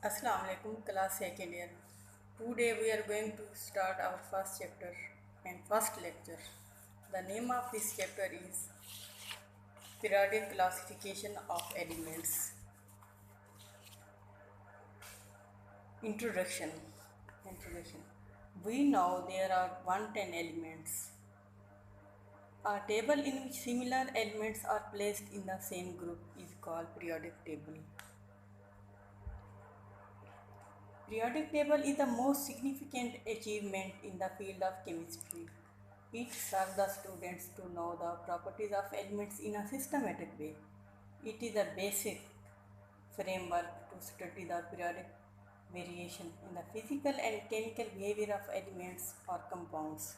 Assalamu alaikum, class second year. Today we are going to start our first chapter and first lecture. The name of this chapter is Periodic Classification of Elements. Introduction. Introduction. We know there are 110 elements. A table in which similar elements are placed in the same group is called periodic table. Periodic table is the most significant achievement in the field of chemistry. It serves the students to know the properties of elements in a systematic way. It is a basic framework to study the periodic variation in the physical and chemical behavior of elements or compounds.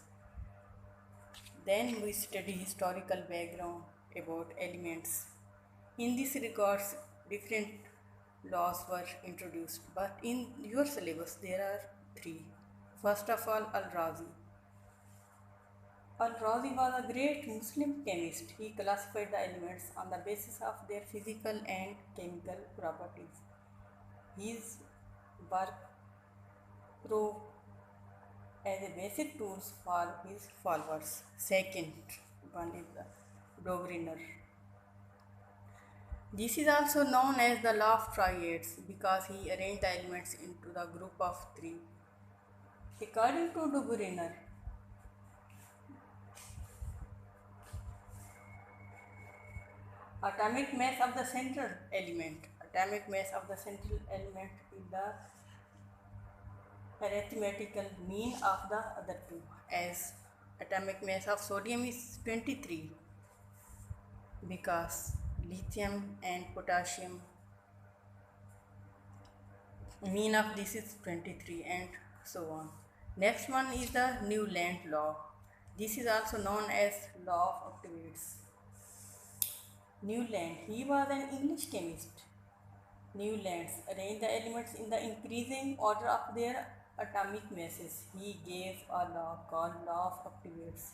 Then we study historical background about elements. In this regards, different laws were introduced, but in your syllabus there are three. First of all, Al-Razi. Al-Razi was a great Muslim chemist. He classified the elements on the basis of their physical and chemical properties. His work proved as a basic tools for his followers. Second one is the Brogrener. This is also known as the law of triads because he arranged the elements into the group of three. According to Brogrener, atomic mass of the central element is the arithmetical mean of the other two, as atomic mass of sodium is 23 because lithium and potassium mean of this is 23 and so on. Next one is the Newland law. This is also known as law of octaves. Newland, he was an English chemist. Newlands arranged the elements in the increasing order of their atomic masses. He gave a law called law of octaves.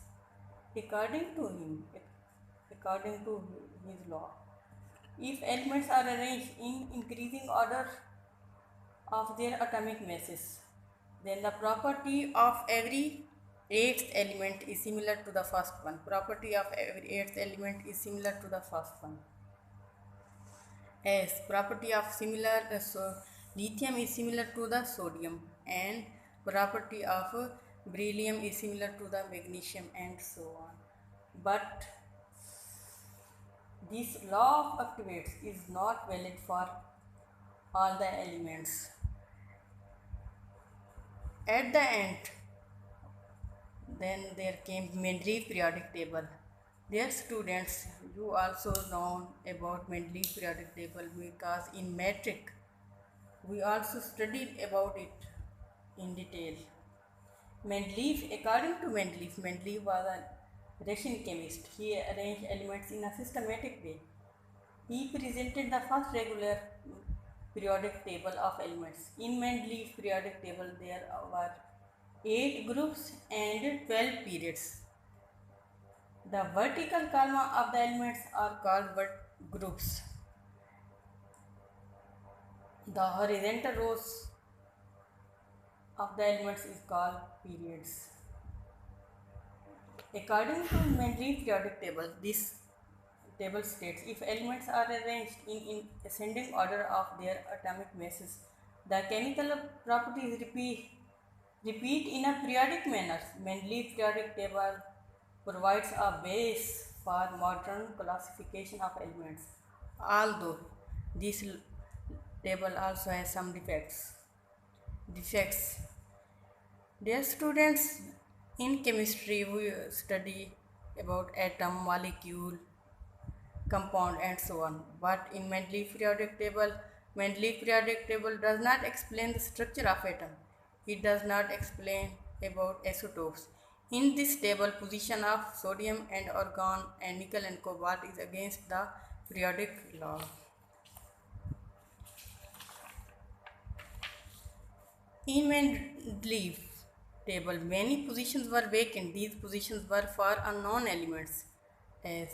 According to his law, if elements are arranged in increasing order of their atomic masses, then the property of every eighth element is similar to the first one. Property of every eighth element is similar to the first one. As property of lithium is similar to the sodium, and property of beryllium is similar to the magnesium, and so on. But this law of octaves is not valid for all the elements. At the end, then there came Mendeleev periodic table. Dear students, you also know about Mendeleev periodic table because in metric we also studied about it in detail. According to Mendeleev was a Russian chemist. He arranged elements in a systematic way. He presented the first regular periodic table of elements. In Mendeleev periodic table there were 8 groups and 12 periods. The vertical column of the elements are called groups. The horizontal rows of the elements is called periods. According to Mendeleev periodic table, this table states if elements are arranged in ascending order of their atomic masses, the chemical properties repeat in a periodic manner. Mendeleev periodic table provides a base for modern classification of elements, although this table also has some defects. Dear students, in chemistry we study about atom, molecule, compound and so on. But in Mendeleev periodic table does not explain the structure of atom. It does not explain about isotopes. In this table, position of sodium and argon and nickel and cobalt is against the periodic law. In Mendeleev table, many positions were vacant. These positions were for unknown elements as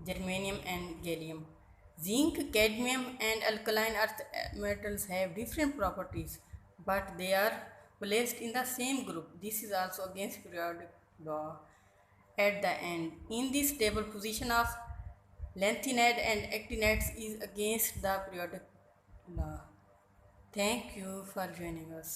germanium and gallium. Zinc, cadmium, and alkaline earth metals have different properties, but they are placed in the same group. This is also against periodic law. At the end, in this table, position of lanthanide and actinides is against the periodic law. Thank you for joining us.